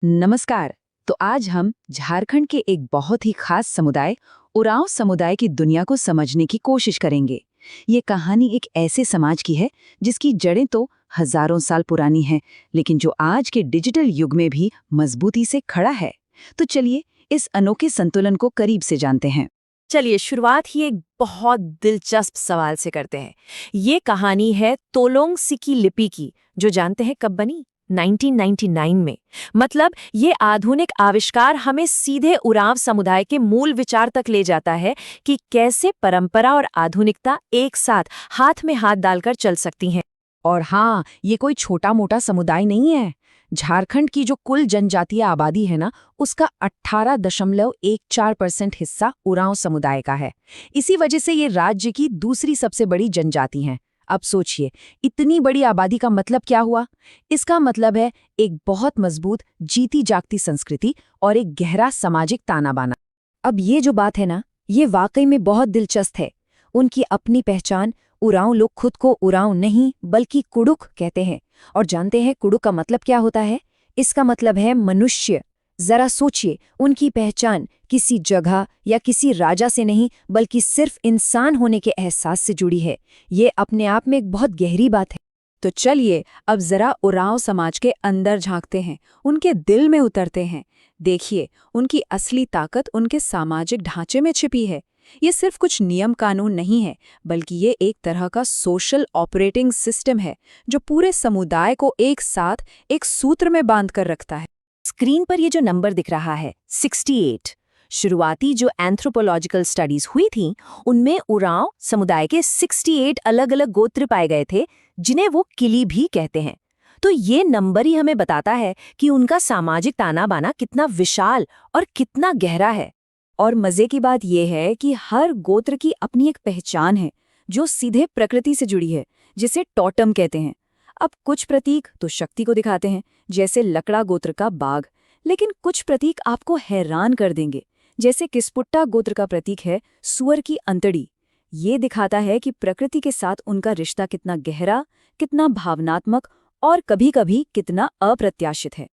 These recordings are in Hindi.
नमस्कार। तो आज हम झारखंड के एक बहुत ही खास समुदाय उरांव समुदाय की दुनिया को समझने की कोशिश करेंगे। ये कहानी एक ऐसे समाज की है जिसकी जड़ें तो हजारों साल पुरानी हैं, लेकिन जो आज के डिजिटल युग में भी मजबूती से खड़ा है। तो चलिए इस अनोखे संतुलन को करीब से जानते हैं। चलिए शुरुआत ही एक बहुत दिलचस्प सवाल से करते हैं। ये कहानी है तोलोंग सिकी लिपि की, जो जानते हैं कब बनी? 1999 में। मतलब ये आधुनिक आविष्कार हमें सीधे उरांव समुदाय के मूल विचार तक ले जाता है कि कैसे परंपरा और आधुनिकता एक साथ हाथ में हाथ डालकर चल सकती हैं। और हाँ, ये कोई छोटा मोटा समुदाय नहीं है। झारखंड की जो कुल जनजातीय आबादी है ना, उसका 18.14% हिस्सा उरांव समुदाय का है। इसी वजह से ये राज्य की दूसरी सबसे बड़ी जनजाति है। अब सोचिए, इतनी बड़ी आबादी का मतलब क्या हुआ? इसका मतलब है एक बहुत मजबूत जीती जागती संस्कृति और एक गहरा सामाजिक ताना बाना। अब ये जो बात है ना, ये वाकई में बहुत दिलचस्प है। उनकी अपनी पहचान। उरांव लोग खुद को उरांव नहीं बल्कि कुडुख कहते हैं। और जानते हैं कुडुख का मतलब क्या होता है? इसका मतलब है मनुष्य। जरा सोचिए, उनकी पहचान किसी जगह या किसी राजा से नहीं बल्कि सिर्फ इंसान होने के एहसास से जुड़ी है। ये अपने आप में एक बहुत गहरी बात है। तो चलिए अब जरा उरांव समाज के अंदर झांकते हैं, उनके दिल में उतरते हैं। देखिए, उनकी असली ताकत उनके सामाजिक ढांचे में छिपी है। ये सिर्फ कुछ नियम कानून नहीं है, बल्कि ये एक तरह का सोशल ऑपरेटिंग सिस्टम है जो पूरे समुदाय को एक साथ एक सूत्र में बांध कर रखता है। स्क्रीन पर ये जो नंबर दिख रहा है 68, शुरुआती जो एंथ्रोपोलॉजिकल स्टडीज हुई थी उनमें उरांव समुदाय के 68 अलग अलग गोत्र पाए गए थे, जिन्हें वो किली भी कहते हैं। तो ये नंबर ही हमें बताता है कि उनका सामाजिक ताना बाना कितना विशाल और कितना गहरा है। और मजे की बात यह है कि हर गोत्र की अपनी एक पहचान है जो सीधे प्रकृति से जुड़ी है, जिसे टोटम कहते हैं। अब कुछ प्रतीक तो शक्ति को दिखाते हैं, जैसे लकड़ा गोत्र का बाघ, लेकिन कुछ प्रतीक आपको हैरान कर देंगे। जैसे किस्पुट्टा गोत्र का प्रतीक है सुअर की अंतड़ी। ये दिखाता है कि प्रकृति के साथ उनका रिश्ता कितना गहरा, कितना भावनात्मक और कभी-कभी कितना अप्रत्याशित है।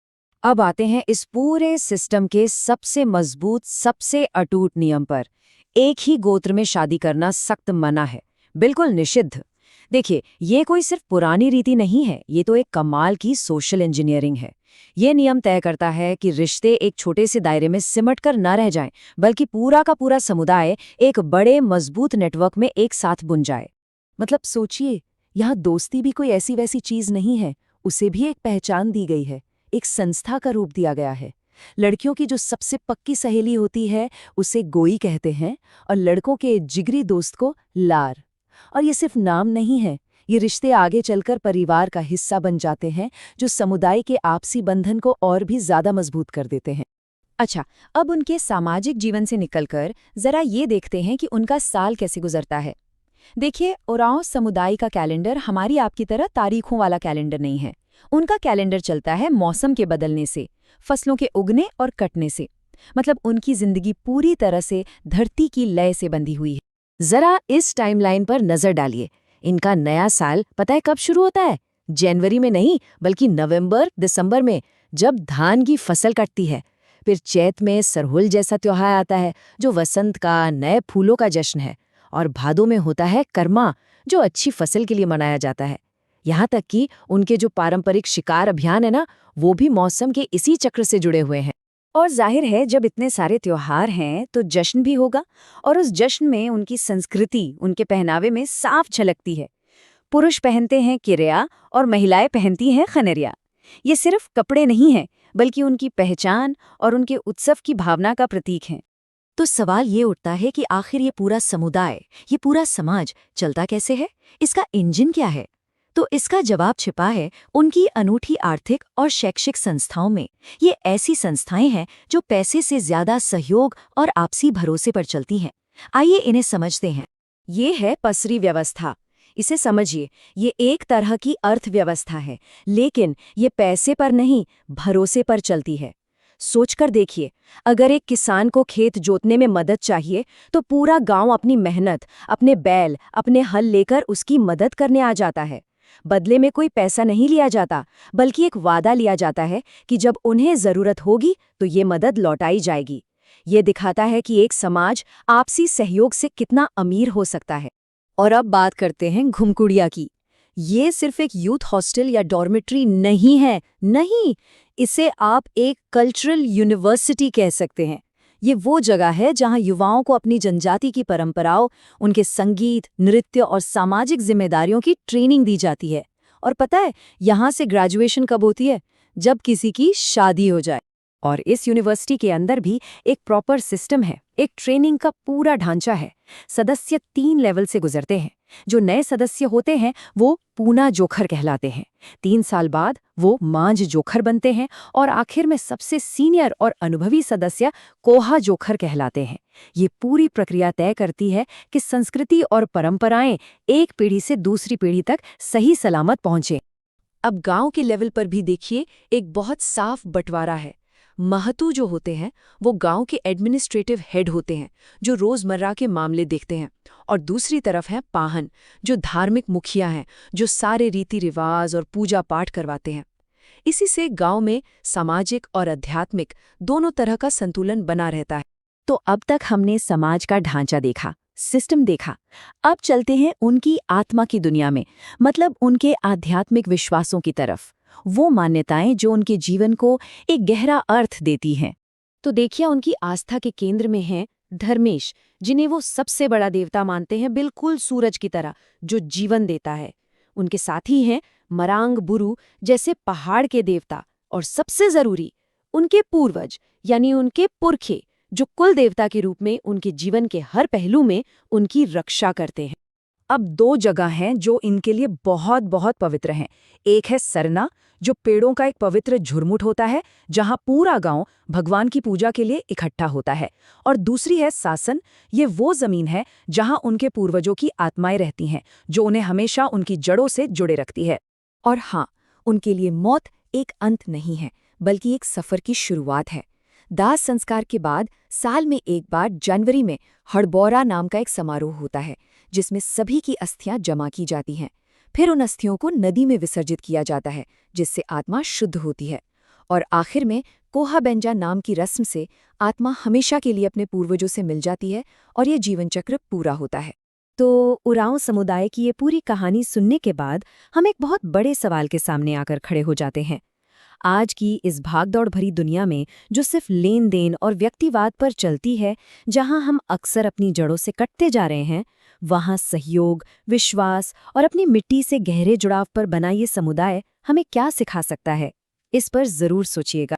अब आते हैं इस पूरे सिस्टम के सबसे मजबूत, सबसे अटूट नियम पर। एक ही गोत्र में शादी करना सख्त मना है, बिल्कुल निषिद्ध। देखिए, ये कोई सिर्फ पुरानी रीति नहीं है, ये तो एक कमाल की सोशल इंजीनियरिंग है। ये नियम तय करता है कि रिश्ते एक छोटे से दायरे में सिमट कर न रह जाएं, बल्कि पूरा का पूरा समुदाय एक बड़े मजबूत नेटवर्क में एक साथ बुन जाए। मतलब सोचिए, यहाँ दोस्ती भी कोई ऐसी वैसी चीज नहीं है, उसे भी एक पहचान दी गई है, एक संस्था का रूप दिया गया है। लड़कियों की जो सबसे पक्की सहेली होती है उसे गोई कहते हैं, और लड़कों के जिगरी दोस्त को लार। और ये सिर्फ नाम नहीं है, ये रिश्ते आगे चलकर परिवार का हिस्सा बन जाते हैं, जो समुदाय के आपसी बंधन को और भी ज्यादा मजबूत कर देते हैं। अच्छा, अब उनके सामाजिक जीवन से निकलकर जरा ये देखते हैं कि उनका साल कैसे गुजरता है। देखिए, उरांव समुदाय का कैलेंडर हमारी आपकी तरह तारीखों वाला कैलेंडर नहीं है। उनका कैलेंडर चलता है मौसम के बदलने से, फसलों के उगने और कटने से। मतलब उनकी जिंदगी पूरी तरह से धरती की लय से बंधी हुई है। जरा इस टाइमलाइन पर नजर डालिए। इनका नया साल पता है कब शुरू होता है? जनवरी में नहीं, बल्कि नवंबर दिसंबर में, जब धान की फसल कटती है। फिर चैत में सरहुल जैसा त्योहार आता है, जो वसंत का, नए फूलों का जश्न है। और भादों में होता है कर्मा, जो अच्छी फसल के लिए मनाया जाता है। यहाँ तक कि उनके जो पारंपरिक शिकार अभियान है ना, वो भी मौसम के इसी चक्र से जुड़े हुए हैं। और जाहिर है, जब इतने सारे त्योहार हैं तो जश्न भी होगा, और उस जश्न में उनकी संस्कृति उनके पहनावे में साफ झलकती है। पुरुष पहनते हैं किरया और महिलाएं पहनती हैं खनेरिया। ये सिर्फ कपड़े नहीं हैं, बल्कि उनकी पहचान और उनके उत्सव की भावना का प्रतीक हैं। तो सवाल ये उठता है कि आखिर ये पूरा समुदाय, ये पूरा समाज चलता कैसे है? इसका इंजन क्या है? तो इसका जवाब छिपा है उनकी अनूठी आर्थिक और शैक्षिक संस्थाओं में। ये ऐसी संस्थाएं हैं जो पैसे से ज्यादा सहयोग और आपसी भरोसे पर चलती हैं। आइए इन्हें समझते हैं। ये है पसरी व्यवस्था। इसे समझिए, ये एक तरह की अर्थव्यवस्था है, लेकिन ये पैसे पर नहीं, भरोसे पर चलती है। सोचकर देखिए, अगर एक किसान को खेत जोतने में मदद चाहिए तो पूरा गांव अपनी मेहनत, अपने बैल, अपने हल लेकर उसकी मदद करने आ जाता है। बदले में कोई पैसा नहीं लिया जाता, बल्कि एक वादा लिया जाता है कि जब उन्हें जरूरत होगी तो ये मदद लौटाई जाएगी। ये दिखाता है कि एक समाज आपसी सहयोग से कितना अमीर हो सकता है। और अब बात करते हैं घुमकुड़िया की। ये सिर्फ एक यूथ हॉस्टल या डॉर्मेट्री नहीं है, नहीं, इसे आप एक कल्चरल यूनिवर्सिटी कह सकते हैं। ये वो जगह है जहां युवाओं को अपनी जनजाति की परंपराओं, उनके संगीत, नृत्य और सामाजिक जिम्मेदारियों की ट्रेनिंग दी जाती है। और पता है, यहाँ से ग्रेजुएशन कब होती है? जब किसी की शादी हो जाए। और इस यूनिवर्सिटी के अंदर भी एक प्रॉपर सिस्टम है, एक ट्रेनिंग का पूरा ढांचा है। सदस्य 3 लेवल से गुजरते हैं। जो नए सदस्य होते हैं वो पूना जोखर कहलाते हैं। 3 साल बाद वो मांझ जोखर बनते हैं और आखिर में सबसे सीनियर और अनुभवी सदस्य कोहा जोखर कहलाते हैं। ये पूरी प्रक्रिया तय करती है कि संस्कृति और परंपराएं एक पीढ़ी से दूसरी पीढ़ी तक सही सलामत पहुंचे। अब गांव के लेवल पर भी देखिए, एक बहुत साफ बंटवारा है। महतू जो होते हैं वो गांव के एडमिनिस्ट्रेटिव हेड होते हैं, जो रोजमर्रा के मामले देखते हैं। और दूसरी तरफ है पाहन, जो धार्मिक मुखिया हैं, जो सारे रीति रिवाज और पूजा पाठ करवाते हैं। इसी से गांव में सामाजिक और आध्यात्मिक दोनों तरह का संतुलन बना रहता है। तो अब तक हमने समाज का ढांचा देखा, सिस्टम देखा। अब चलते हैं उनकी आत्मा की दुनिया में, मतलब उनके आध्यात्मिक विश्वासों की तरफ। वो मान्यताएं जो उनके जीवन को एक गहरा अर्थ देती हैं। तो देखिए, उनकी आस्था के केंद्र में हैं धर्मेश, जिन्हें वो सबसे बड़ा देवता मानते हैं, बिल्कुल सूरज की तरह, जो जीवन देता है। उनके साथी हैं मरांग बुरु जैसे पहाड़ के देवता, और सबसे जरूरी उनके पूर्वज यानी उनके पुरखे, जो कुल देवता के रूप में उनके जीवन के हर पहलू में उनकी रक्षा करते हैं। अब 2 जगह हैं जो इनके लिए बहुत बहुत पवित्र हैं। एक है सरना, जो पेड़ों का एक पवित्र झुरमुट होता है, जहां पूरा गांव भगवान की पूजा के लिए इकट्ठा होता है। और दूसरी है सासन। ये वो जमीन है जहां उनके पूर्वजों की आत्माएं रहती हैं, जो उन्हें हमेशा उनकी जड़ों से जुड़े रखती है। और हाँ, उनके लिए मौत एक अंत नहीं है, बल्कि एक सफर की शुरुआत है। दाह संस्कार के बाद साल में एक बार जनवरी में हड़बौरा नाम का एक समारोह होता है, जिसमें सभी की अस्थियां जमा की जाती हैं। फिर उन अस्थियों को नदी में विसर्जित किया जाता है, जिससे आत्मा शुद्ध होती है। और आखिर में कोहा बेंजा नाम की रस्म से आत्मा हमेशा के लिए अपने पूर्वजों से मिल जाती है और ये जीवन चक्र पूरा होता है। तो उरांव समुदाय की ये पूरी कहानी सुनने के बाद हम एक बहुत बड़े सवाल के सामने आकर खड़े हो जाते हैं। आज की इस भागदौड़ भरी दुनिया में, जो सिर्फ लेन देन और व्यक्तिवाद पर चलती है, जहां हम अक्सर अपनी जड़ों से कटते जा रहे हैं, वहां सहयोग, विश्वास और अपनी मिट्टी से गहरे जुड़ाव पर बना ये समुदाय हमें क्या सिखा सकता है? इस पर जरूर सोचिएगा।